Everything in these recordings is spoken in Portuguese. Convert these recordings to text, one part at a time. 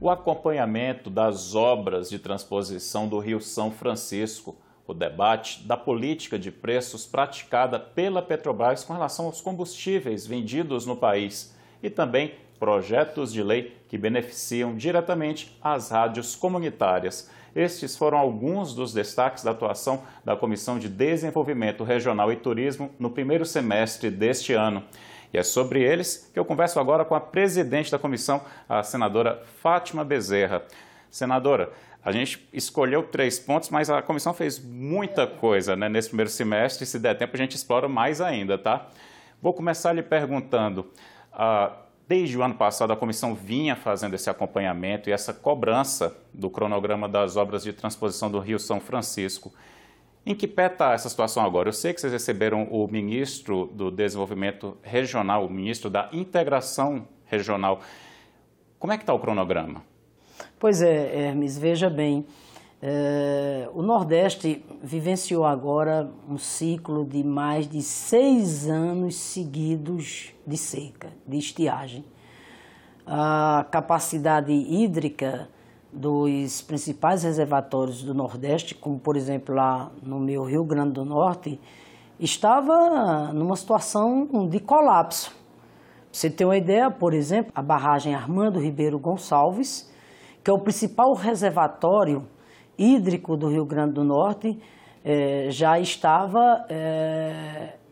o acompanhamento das obras de transposição do Rio São Francisco, o debate da política de preços praticada pela Petrobras com relação aos combustíveis vendidos no país e também projetos de lei que beneficiam diretamente as rádios comunitárias. Estes foram alguns dos destaques da atuação da Comissão de Desenvolvimento Regional e Turismo no primeiro semestre deste ano. E é sobre eles que eu converso agora com a presidente da comissão, a senadora Fátima Bezerra. Senadora, a gente escolheu 3 pontos, mas a comissão fez muita coisa, né, nesse primeiro semestre. Se der tempo, a gente explora mais ainda, tá? Vou começar lhe perguntando, desde o ano passado a comissão vinha fazendo esse acompanhamento e essa cobrança do cronograma das obras de transposição do Rio São Francisco. Em que pé está essa situação agora? Eu sei que vocês receberam o ministro do Desenvolvimento Regional, o ministro da Integração Regional. Como é que está o cronograma? Pois é, Hermes, veja bem, o Nordeste vivenciou agora um ciclo de mais de 6 anos seguidos de seca, de estiagem. A capacidade hídrica dos principais reservatórios do Nordeste, como por exemplo lá no meu Rio Grande do Norte, estava numa situação de colapso. Pra você ter uma ideia, por exemplo, a barragem Armando Ribeiro Gonçalves, que é o principal reservatório hídrico do Rio Grande do Norte, já estava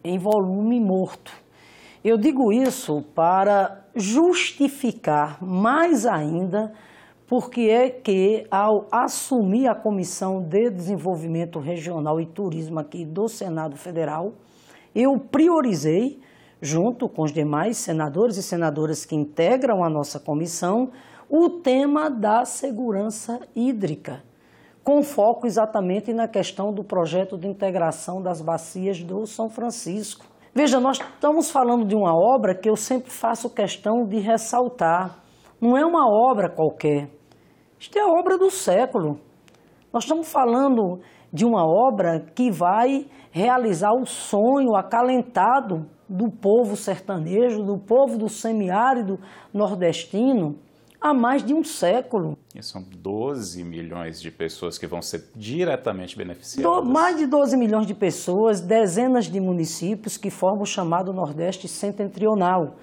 em volume morto. Eu digo isso para justificar mais ainda porque é que, ao assumir a Comissão de Desenvolvimento Regional e Turismo aqui do Senado Federal, eu priorizei, junto com os demais senadores e senadoras que integram a nossa comissão, o tema da segurança hídrica, com foco exatamente na questão do projeto de integração das bacias do São Francisco. Veja, nós estamos falando de uma obra que eu sempre faço questão de ressaltar. Não é uma obra qualquer. Isto é a obra do século. Nós estamos falando de uma obra que vai realizar o sonho acalentado do povo sertanejo, do povo do semiárido nordestino, há mais de um século. E são 12 milhões de pessoas que vão ser diretamente beneficiadas. Mais de 12 milhões de pessoas, dezenas de municípios que formam o chamado Nordeste Setentrional.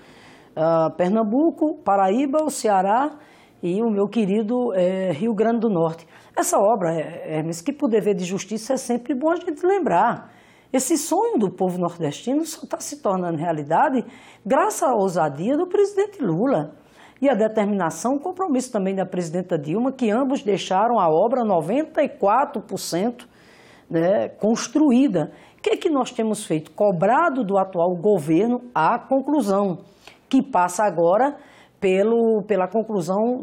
Pernambuco, Paraíba, o Ceará e o meu querido Rio Grande do Norte. Essa obra, Hermes, que por dever de justiça é sempre bom a gente lembrar. Esse sonho do povo nordestino só está se tornando realidade graças à ousadia do presidente Lula e à determinação e compromisso também da presidenta Dilma, que ambos deixaram a obra 94% construída. O que é que nós temos feito? Cobrado do atual governo a conclusão, que passa agora pela conclusão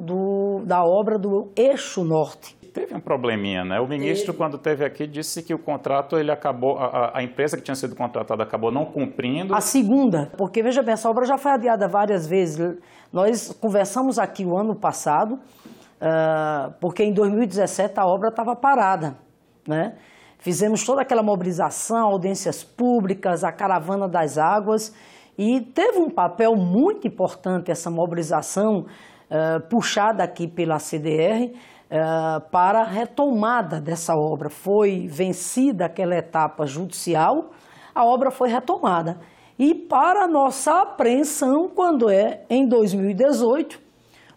da obra do Eixo Norte. Teve um probleminha, né? O ministro, quando esteve aqui, disse que o contrato, ele acabou, a empresa que tinha sido contratada acabou não cumprindo. A segunda, porque veja bem, essa obra já foi adiada várias vezes. Nós conversamos aqui o ano passado, porque em 2017 a obra estava parada, né? Fizemos toda aquela mobilização, audiências públicas, a caravana das águas, e teve um papel muito importante essa mobilização puxada aqui pela CDR para a retomada dessa obra. Foi vencida aquela etapa judicial, a obra foi retomada. E para nossa apreensão, quando em 2018,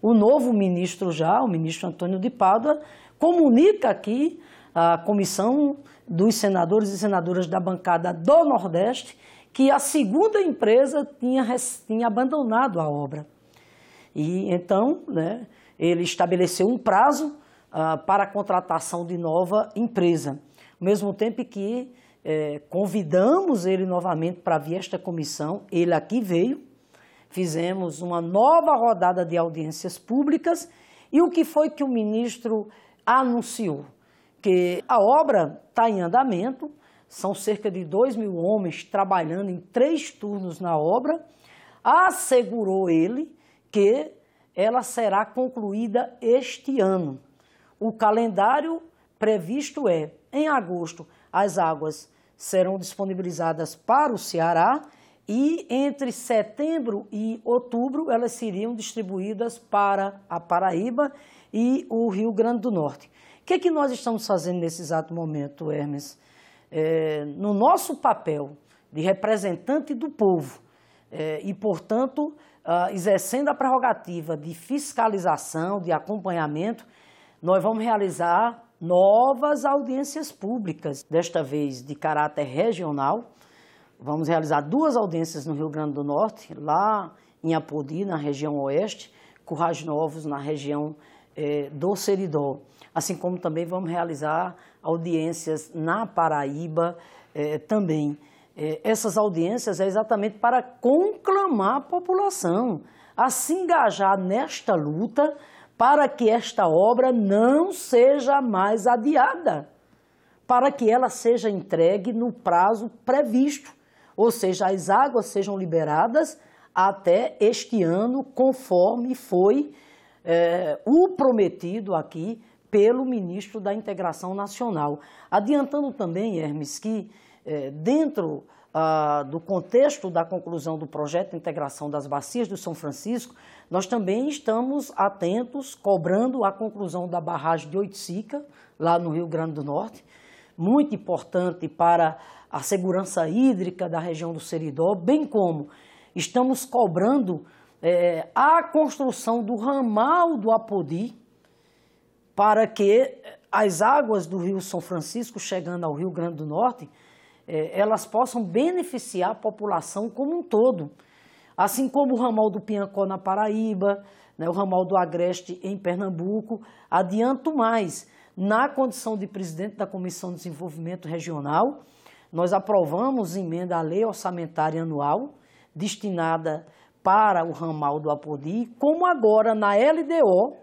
o novo ministro o ministro Antônio de Pádua, comunica aqui à comissão dos senadores e senadoras da bancada do Nordeste que a segunda empresa tinha abandonado a obra. E então, ele estabeleceu um prazo para a contratação de nova empresa. Ao mesmo tempo que convidamos ele novamente para vir a esta comissão, ele aqui veio, fizemos uma nova rodada de audiências públicas e o que foi que o ministro anunciou? Que a obra está em andamento, são cerca de 2.000 homens trabalhando em 3 turnos na obra, assegurou ele que ela será concluída este ano. O calendário previsto em agosto, as águas serão disponibilizadas para o Ceará e entre setembro e outubro elas seriam distribuídas para a Paraíba e o Rio Grande do Norte. O que é que nós estamos fazendo nesse exato momento, Hermes? No nosso papel de representante do povo e, portanto, exercendo a prerrogativa de fiscalização, de acompanhamento, nós vamos realizar novas audiências públicas, desta vez de caráter regional. Vamos realizar 2 audiências no Rio Grande do Norte, lá em Apodi, na região oeste, Currais Novos, na região do Seridó. Assim como também vamos realizar audiências na Paraíba também. Essas audiências é exatamente para conclamar a população a se engajar nesta luta para que esta obra não seja mais adiada, para que ela seja entregue no prazo previsto, ou seja, as águas sejam liberadas até este ano, conforme foi o prometido aqui pelo ministro da Integração Nacional. Adiantando também, Hermes, que dentro do contexto da conclusão do projeto de integração das bacias do São Francisco, nós também estamos atentos, cobrando a conclusão da barragem de Oiticica, lá no Rio Grande do Norte, muito importante para a segurança hídrica da região do Seridó, bem como estamos cobrando a construção do ramal do Apodi, para que as águas do Rio São Francisco, chegando ao Rio Grande do Norte, elas possam beneficiar a população como um todo. Assim como o ramal do Piancó na Paraíba, né, o ramal do Agreste em Pernambuco. Adianto mais, na condição de presidente da Comissão de Desenvolvimento Regional, nós aprovamos emenda à Lei Orçamentária Anual, destinada para o ramal do Apodi, como agora na LDO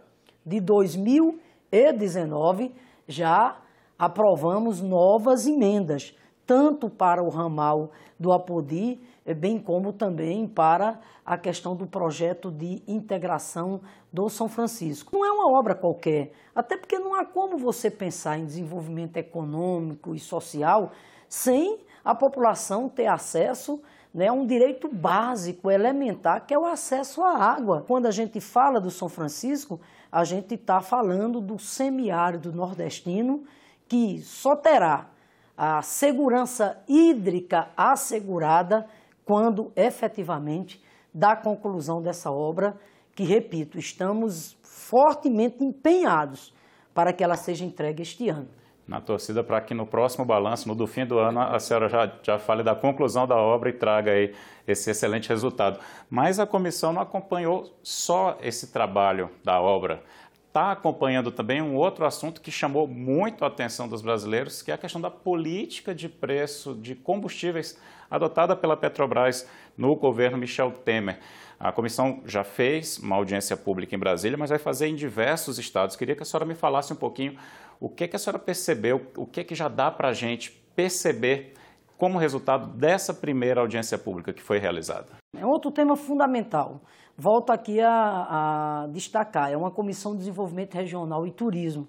de 2019, já aprovamos novas emendas, tanto para o ramal do Apodi, bem como também para a questão do projeto de integração do São Francisco. Não é uma obra qualquer, até porque não há como você pensar em desenvolvimento econômico e social sem a população ter acesso, né, a um direito básico, elementar, que é o acesso à água. Quando a gente fala do São Francisco, a gente está falando do semiárido nordestino, que só terá a segurança hídrica assegurada quando efetivamente da conclusão dessa obra, que, repito, estamos fortemente empenhados para que ela seja entregue este ano. Na torcida para que no próximo balanço, no do fim do ano, a senhora já fale da conclusão da obra e traga aí esse excelente resultado. Mas a comissão não acompanhou só esse trabalho da obra. Está acompanhando também um outro assunto que chamou muito a atenção dos brasileiros, que é a questão da política de preço de combustíveis adotada pela Petrobras no governo Michel Temer. A comissão já fez uma audiência pública em Brasília, mas vai fazer em diversos estados. Queria que a senhora me falasse um pouquinho o que a senhora percebeu, o que já dá para a gente perceber como resultado dessa primeira audiência pública que foi realizada. É outro tema fundamental. Volto aqui a destacar, é uma Comissão de Desenvolvimento Regional e Turismo.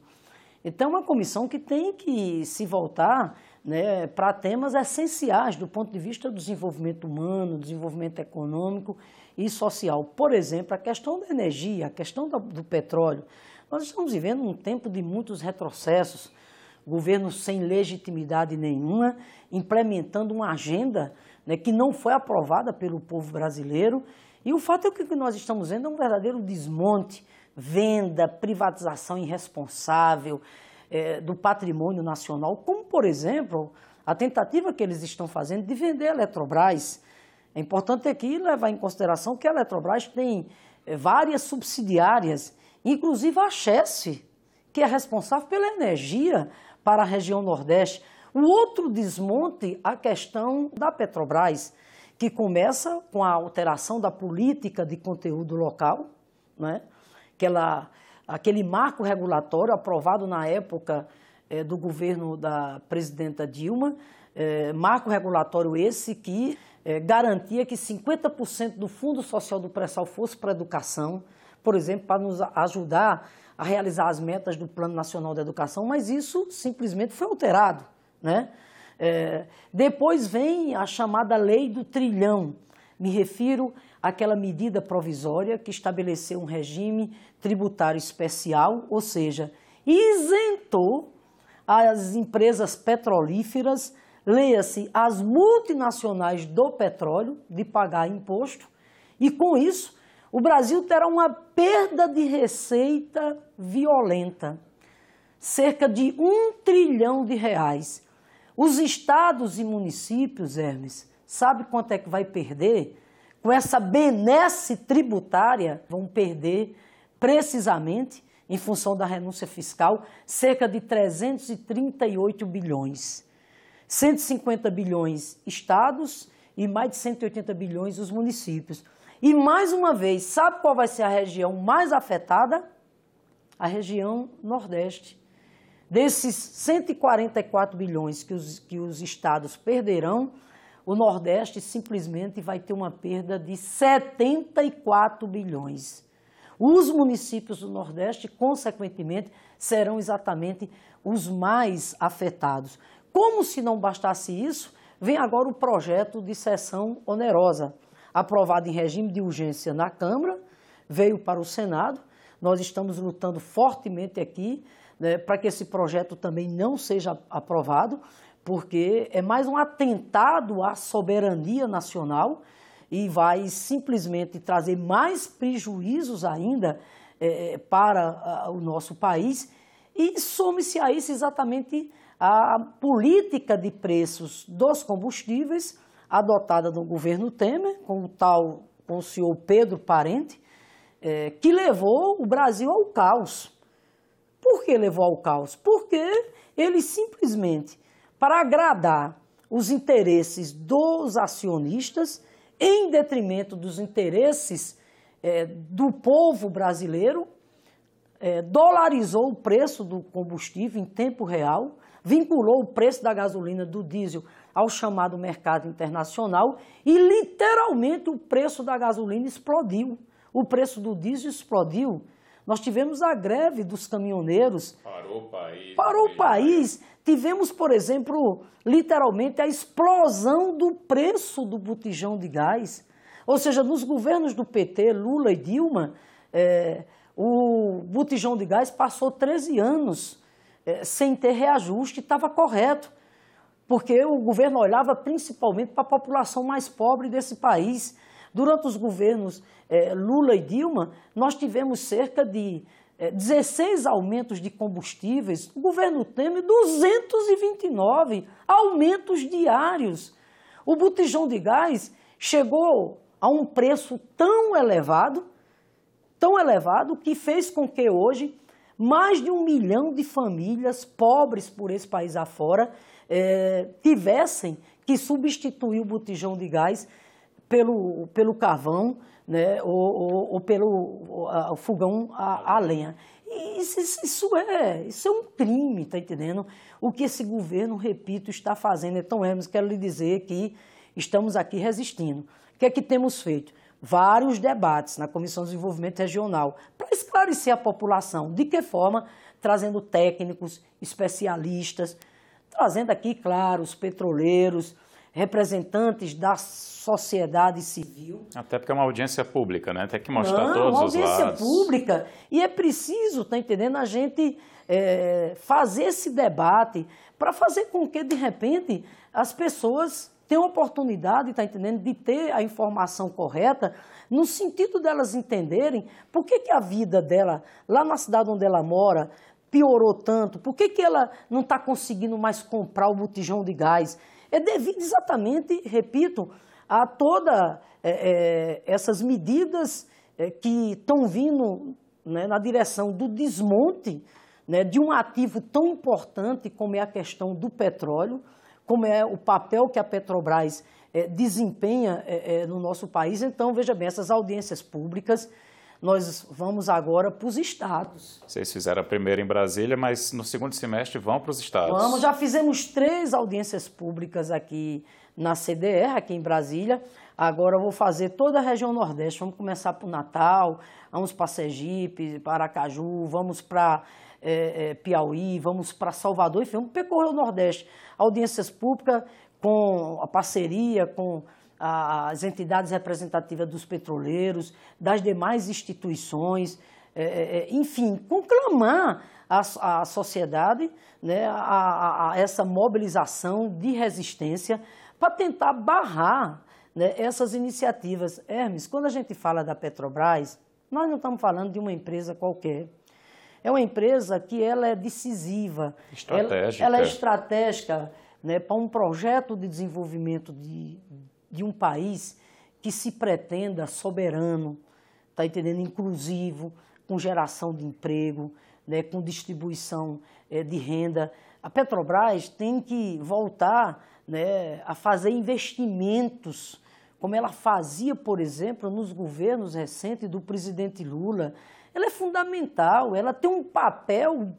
Então, é uma comissão que tem que se voltar, né, para temas essenciais do ponto de vista do desenvolvimento humano, desenvolvimento econômico e social. Por exemplo, a questão da energia, a questão do petróleo. Nós estamos vivendo um tempo de muitos retrocessos, governo sem legitimidade nenhuma, implementando uma agenda, né, que não foi aprovada pelo povo brasileiro. E o fato é que o que nós estamos vendo é um verdadeiro desmonte, venda, privatização irresponsável do patrimônio nacional, como, por exemplo, a tentativa que eles estão fazendo de vender a Eletrobras. É importante aqui levar em consideração que a Eletrobras tem várias subsidiárias, inclusive a Chesf, que é responsável pela energia para a região Nordeste. O outro desmonte, a questão da Petrobras, que começa com a alteração da política de conteúdo local, né? Aquele marco regulatório aprovado na época do governo da presidenta Dilma, marco regulatório esse que garantia que 50% do Fundo Social do Pré-Sal fosse para a educação, por exemplo, para nos ajudar a realizar as metas do Plano Nacional de Educação, mas isso simplesmente foi alterado, né? Depois vem a chamada Lei do Trilhão, Me refiro àquela medida provisória que estabeleceu um regime tributário especial, ou seja, isentou as empresas petrolíferas, leia-se, as multinacionais do petróleo, de pagar imposto, e com isso o Brasil terá uma perda de receita violenta, cerca de R$1 trilhão. Os estados e municípios, Hermes, sabe quanto é que vai perder? Com essa benesse tributária, vão perder precisamente, em função da renúncia fiscal, cerca de 338 bilhões. 150 bilhões estados e mais de 180 bilhões os municípios. E mais uma vez, sabe qual vai ser a região mais afetada? A região Nordeste. Desses 144 bilhões que os estados perderão, o Nordeste simplesmente vai ter uma perda de 74 bilhões. Os municípios do Nordeste, consequentemente, serão exatamente os mais afetados. Como se não bastasse isso, vem agora o projeto de cessão onerosa, aprovado em regime de urgência na Câmara, veio para o Senado. Nós estamos lutando fortemente aqui, né, para que esse projeto também não seja aprovado, porque é mais um atentado à soberania nacional e vai simplesmente trazer mais prejuízos ainda para o nosso país. E some-se a isso exatamente a política de preços dos combustíveis adotada no governo Temer, com o senhor Pedro Parente, que levou o Brasil ao caos. Por que levou ao caos? Porque ele simplesmente, para agradar os interesses dos acionistas, em detrimento dos interesses do povo brasileiro, dolarizou o preço do combustível em tempo real, vinculou o preço da gasolina, do diesel, ao chamado mercado internacional e, literalmente, o preço da gasolina explodiu. O preço do diesel explodiu. Nós tivemos a greve dos caminhoneiros. Parou o país. Parou o país. Tivemos, por exemplo, literalmente a explosão do preço do botijão de gás. Ou seja, nos governos do PT, Lula e Dilma, o botijão de gás passou 13 anos sem ter reajuste, estava correto, porque o governo olhava principalmente para a população mais pobre desse país. Durante os governos Lula e Dilma, nós tivemos cerca de 16 aumentos de combustíveis. No governo Temer, 229 aumentos diários. O botijão de gás chegou a um preço tão elevado que fez com que hoje mais de 1 milhão de famílias pobres por esse país afora tivessem que substituir o botijão de gás pelo carvão, né, ou pelo fogão a lenha. E isso é um crime, está entendendo? O que esse governo, repito, está fazendo. Então, Hermes, quero lhe dizer que estamos aqui resistindo. O que é que temos feito? Vários debates na Comissão de Desenvolvimento Regional para esclarecer a população. De que forma? Trazendo técnicos, especialistas, trazendo aqui, claro, os petroleiros, representantes da sociedade civil. Até porque é uma audiência pública, né? Tem que mostrar todos os lados. Uma audiência pública. E é preciso, tá entendendo, a gente fazer esse debate para fazer com que, de repente, as pessoas tenham a oportunidade, tá entendendo, de ter a informação correta, no sentido delas entenderem por que a vida dela, lá na cidade onde ela mora, piorou tanto, por que ela não está conseguindo mais comprar o botijão de gás. É devido exatamente, repito, a todas essas medidas que estão vindo, né, na direção do desmonte, né, de um ativo tão importante como é a questão do petróleo, como é o papel que a Petrobras desempenha no nosso país. Então, veja bem, essas audiências públicas, nós vamos agora para os estados. Vocês fizeram a primeira em Brasília, mas no segundo semestre vão para os estados. Vamos, já fizemos 3 audiências públicas aqui na CDR, aqui em Brasília. Agora eu vou fazer toda a região Nordeste. Vamos começar para o Natal, vamos para Sergipe, para Aracaju, vamos para Piauí, vamos para Salvador, enfim, vamos percorrer o Nordeste. Audiências públicas com a parceria com as entidades representativas dos petroleiros, das demais instituições, enfim, conclamar a sociedade, né, a essa mobilização de resistência para tentar barrar, né, essas iniciativas. Hermes, quando a gente fala da Petrobras, nós não estamos falando de uma empresa qualquer. É uma empresa que ela é decisiva, estratégica. Ela é estratégica, né, para um projeto de desenvolvimento de um país que se pretenda soberano, tá entendendo? Inclusivo, com geração de emprego, né, com distribuição de renda. A Petrobras tem que voltar, né, a fazer investimentos, como ela fazia, por exemplo, nos governos recentes do presidente Lula. Ela é fundamental, ela tem um papel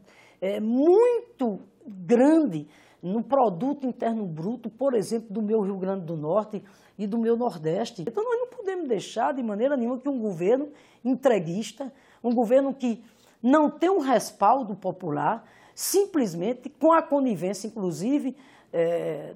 muito grande no produto interno bruto, por exemplo, do meu Rio Grande do Norte e do meu Nordeste. Então nós não podemos deixar de maneira nenhuma que um governo entreguista, um governo que não tem um respaldo popular, simplesmente com a conivência, inclusive,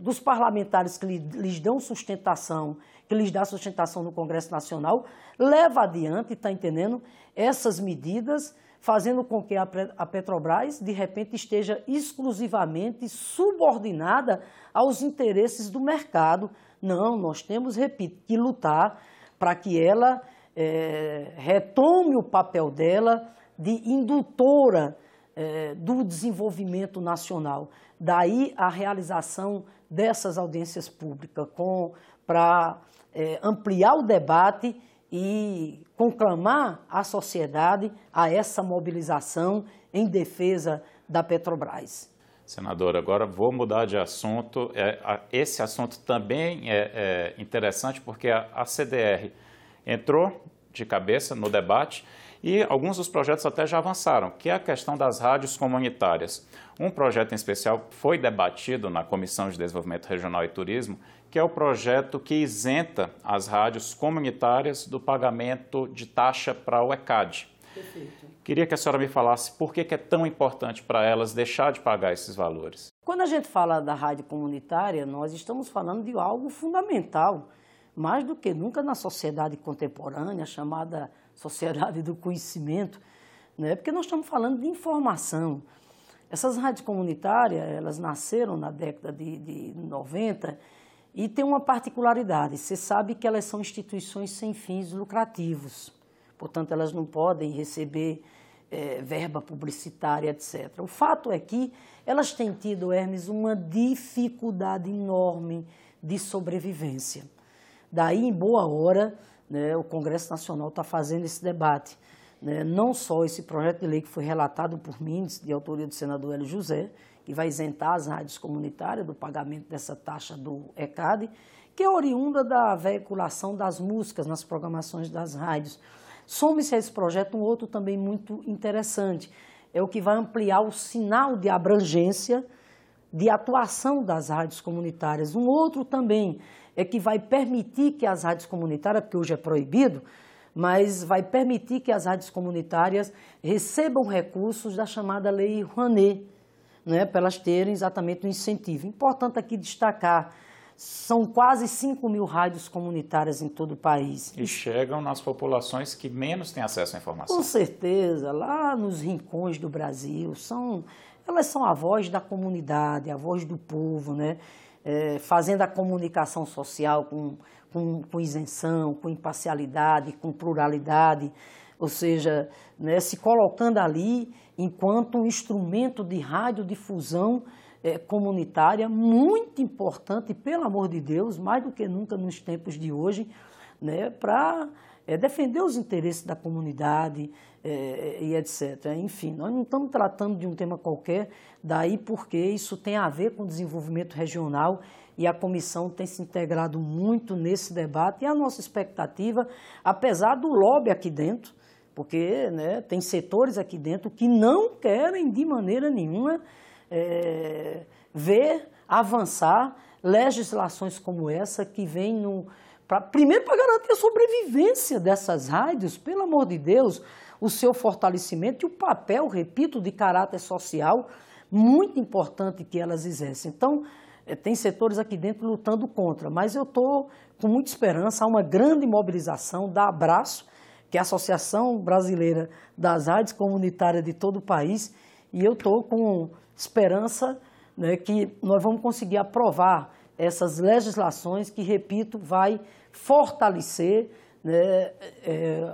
dos parlamentares que lhes dão sustentação, que lhes dá sustentação no Congresso Nacional, leva adiante, está entendendo, essas medidas, fazendo com que a Petrobras, de repente, esteja exclusivamente subordinada aos interesses do mercado. Não, nós temos, repito, que lutar para que ela retome o papel dela de indutora do desenvolvimento nacional. Daí a realização dessas audiências públicas para ampliar o debate e conclamar a sociedade a essa mobilização em defesa da Petrobras. Senadora, agora vou mudar de assunto. Esse assunto também é interessante porque a CDR entrou de cabeça no debate e alguns dos projetos até já avançaram, que é a questão das rádios comunitárias. Um projeto em especial foi debatido na Comissão de Desenvolvimento Regional e Turismo, que é o projeto que isenta as rádios comunitárias do pagamento de taxa para o ECAD. Perfeito. Queria que a senhora me falasse por que é tão importante para elas deixar de pagar esses valores. Quando a gente fala da rádio comunitária, nós estamos falando de algo fundamental, mais do que nunca na sociedade contemporânea, chamada sociedade do conhecimento, né? Porque nós estamos falando de informação. Essas rádios comunitárias, elas nasceram na década de 90 e tem uma particularidade. Você sabe que elas são instituições sem fins lucrativos, portanto, elas não podem receber verba publicitária, etc. O fato é que elas têm tido, Hermes, uma dificuldade enorme de sobrevivência. Daí, em boa hora, né, o Congresso Nacional está fazendo esse debate. Né, não só esse projeto de lei que foi relatado por mim, de autoria do senador Hélio José, que vai isentar as rádios comunitárias do pagamento dessa taxa do ECAD, que é oriunda da veiculação das músicas nas programações das rádios. Some-se a esse projeto um outro também muito interessante, é o que vai ampliar o sinal de abrangência de atuação das rádios comunitárias. Um outro também é que vai permitir que as rádios comunitárias, porque hoje é proibido, mas vai permitir que as rádios comunitárias recebam recursos da chamada Lei Rouanet, né, para elas terem exatamente um incentivo. Importante aqui destacar, são quase 5.000 rádios comunitárias em todo o país. E chegam nas populações que menos têm acesso à informação. Com certeza, lá nos rincões do Brasil, elas são a voz da comunidade, a voz do povo, né? Fazendo a comunicação social com isenção, com imparcialidade, com pluralidade, ou seja, né, se colocando ali enquanto um instrumento de radiodifusão comunitária muito importante, pelo amor de Deus, mais do que nunca nos tempos de hoje, né, para defender os interesses da comunidade e etc. Enfim, nós não estamos tratando de um tema qualquer, daí porque isso tem a ver com o desenvolvimento regional e a comissão tem se integrado muito nesse debate e a nossa expectativa, apesar do lobby aqui dentro, porque, né, tem setores aqui dentro que não querem de maneira nenhuma ver avançar legislações como essa que vem primeiro para garantir a sobrevivência dessas rádios, pelo amor de Deus, o seu fortalecimento e o papel, repito, de caráter social muito importante que elas exercem. Então, tem setores aqui dentro lutando contra, mas eu estou com muita esperança, há uma grande mobilização da Abraço, que é a Associação Brasileira das Rádios Comunitárias de todo o país, e eu estou com esperança, né, que nós vamos conseguir aprovar essas legislações que, repito, vai fortalecer, né,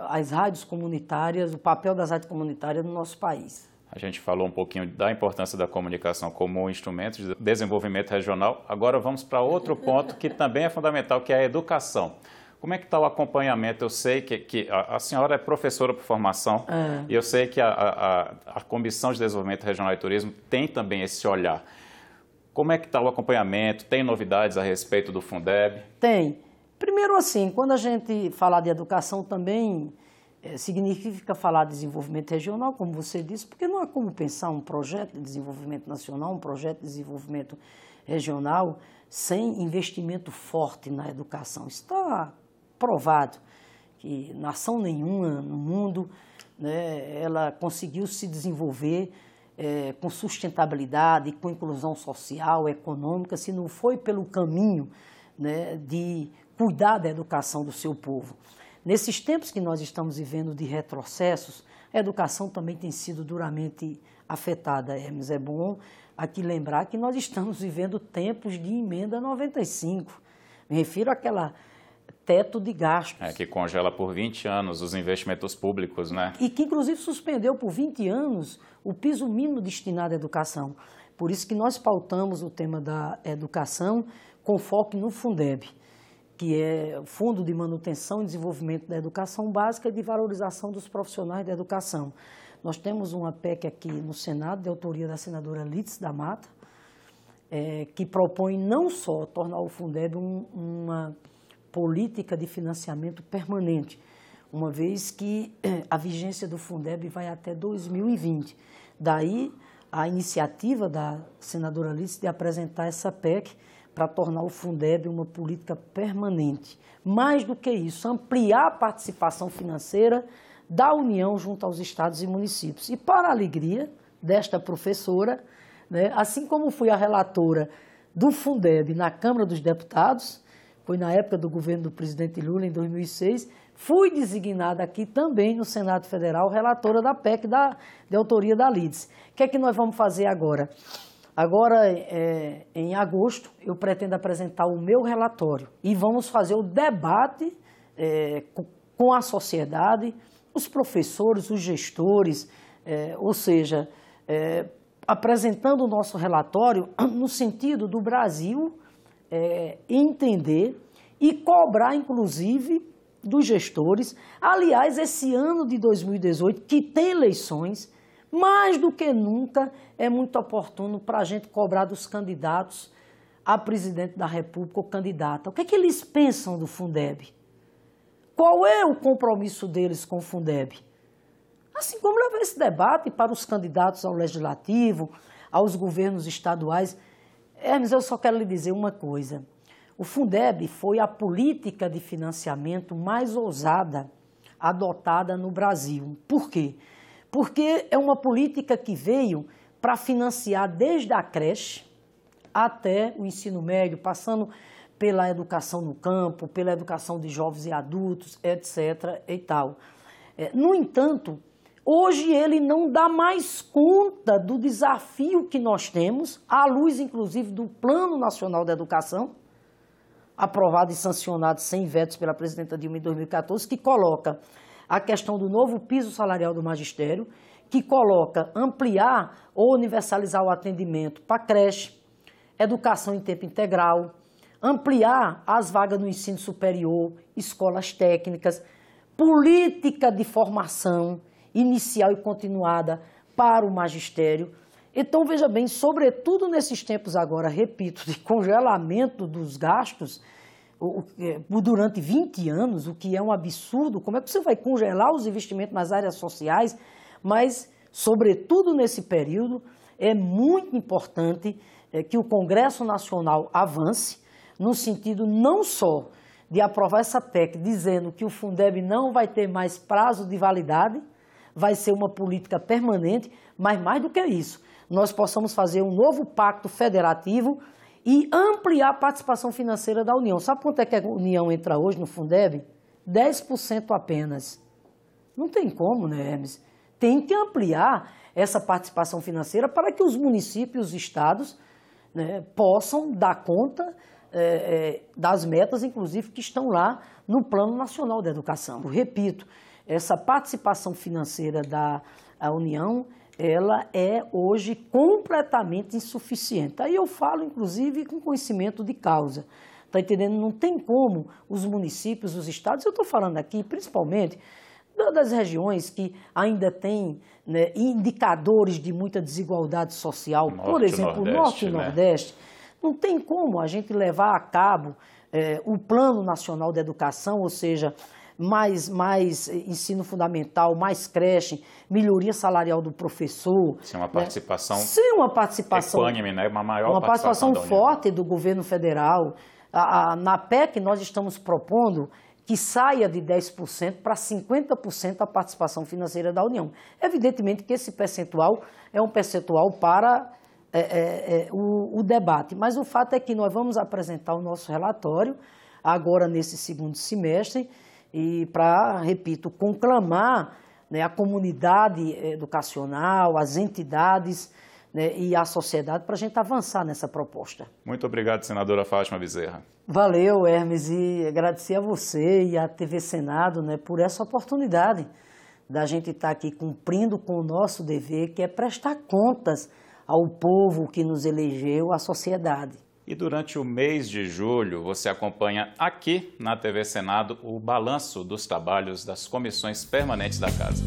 as rádios comunitárias, o papel das rádios comunitárias no nosso país. A gente falou um pouquinho da importância da comunicação como um instrumento de desenvolvimento regional. Agora vamos para outro ponto que também é fundamental, que é a educação. Como é que está o acompanhamento? Eu sei que a senhora é professora por formação e eu sei que a Comissão de Desenvolvimento Regional e Turismo tem também esse olhar. Como é que está o acompanhamento? Tem novidades a respeito do Fundeb? Tem. Primeiro, assim, quando a gente fala de educação também significa falar de desenvolvimento regional, como você disse, porque não há como pensar um projeto de desenvolvimento nacional, um projeto de desenvolvimento regional sem investimento forte na educação. Está provado que nação nenhuma no mundo, né, ela conseguiu se desenvolver com sustentabilidade, com inclusão social, econômica, se não foi pelo caminho, né, de cuidar da educação do seu povo. Nesses tempos que nós estamos vivendo de retrocessos, a educação também tem sido duramente afetada, Hermes. É bom aqui lembrar que nós estamos vivendo tempos de emenda 95. Me refiro àquela teto de gastos. Que congela por 20 anos os investimentos públicos, né? E que, inclusive, suspendeu por 20 anos o piso mínimo destinado à educação. Por isso que nós pautamos o tema da educação com foco no Fundeb, que é o Fundo de Manutenção e Desenvolvimento da Educação Básica e de Valorização dos Profissionais da Educação. Nós temos uma PEC aqui no Senado, de autoria da senadora Lídice da Mata, que propõe não só tornar o Fundeb uma política de financiamento permanente, uma vez que a vigência do Fundeb vai até 2020. Daí a iniciativa da senadora Lídice de apresentar essa PEC para tornar o Fundeb uma política permanente. Mais do que isso, ampliar a participação financeira da União junto aos estados e municípios. E para a alegria desta professora, né, assim como fui a relatora do Fundeb na Câmara dos Deputados, foi na época do governo do presidente Lula, em 2006, fui designada aqui também no Senado Federal, relatora da PEC de autoria da Lídice. O que é que nós vamos fazer agora? Agora, em agosto, eu pretendo apresentar o meu relatório e vamos fazer o debate com a sociedade, os professores, os gestores, ou seja, apresentando o nosso relatório no sentido do Brasil entender e cobrar, inclusive, dos gestores. Aliás, esse ano de 2018, que tem eleições, mais do que nunca é muito oportuno para a gente cobrar dos candidatos a presidente da República ou candidata. O que é que eles pensam do Fundeb? Qual é o compromisso deles com o Fundeb? Assim como levar esse debate para os candidatos ao Legislativo, aos governos estaduais. Hermes, eu só quero lhe dizer uma coisa. O Fundeb foi a política de financiamento mais ousada adotada no Brasil. Por quê? Porque é uma política que veio para financiar desde a creche até o ensino médio, passando pela educação no campo, pela educação de jovens e adultos, etc. e tal. No entanto, hoje ele não dá mais conta do desafio que nós temos, à luz, inclusive, do Plano Nacional da Educação, aprovado e sancionado sem vetos pela presidenta Dilma em 2014, que coloca a questão do novo piso salarial do magistério, que coloca ampliar ou universalizar o atendimento para creche, educação em tempo integral, ampliar as vagas no ensino superior, escolas técnicas, política de formação inicial e continuada para o magistério. Então, veja bem, sobretudo nesses tempos agora, repito, de congelamento dos gastos durante 20 anos, o que é um absurdo. Como é que você vai congelar os investimentos nas áreas sociais? Mas, sobretudo nesse período, é muito importante que o Congresso Nacional avance no sentido não só de aprovar essa PEC dizendo que o Fundeb não vai ter mais prazo de validade, vai ser uma política permanente, mas mais do que isso, nós possamos fazer um novo pacto federativo e ampliar a participação financeira da União. Sabe quanto é que a União entra hoje no Fundeb? 10% apenas. Não tem como, né, Hermes? Tem que ampliar essa participação financeira para que os municípios e os estados, né, possam dar conta das metas, inclusive, que estão lá no Plano Nacional de Educação. Eu repito, essa participação financeira da União, ela é hoje completamente insuficiente. Aí eu falo, inclusive, com conhecimento de causa. Está entendendo? Não tem como os municípios, os estados, eu estou falando aqui principalmente das regiões que ainda têm, né, indicadores de muita desigualdade social, por exemplo, o Norte e o Nordeste, não tem como a gente levar a cabo o Plano Nacional de Educação, ou seja, mais ensino fundamental, mais creche, melhoria salarial do professor. Sem uma participação, né? Sem uma participação equânime, né? Uma participação forte do governo federal. Na PEC nós estamos propondo que saia de 10% para 50% a participação financeira da União. Evidentemente que esse percentual é um percentual para o debate, mas o fato é que nós vamos apresentar o nosso relatório agora nesse segundo semestre e para, repito, conclamar, né, a comunidade educacional, as entidades, né, e a sociedade para a gente avançar nessa proposta. Muito obrigado, senadora Fátima Bezerra. Valeu, Hermes, e agradecer a você e à TV Senado, né, por essa oportunidade da gente estar aqui cumprindo com o nosso dever, que é prestar contas ao povo que nos elegeu, à sociedade. E durante o mês de julho, você acompanha aqui na TV Senado o balanço dos trabalhos das comissões permanentes da Casa.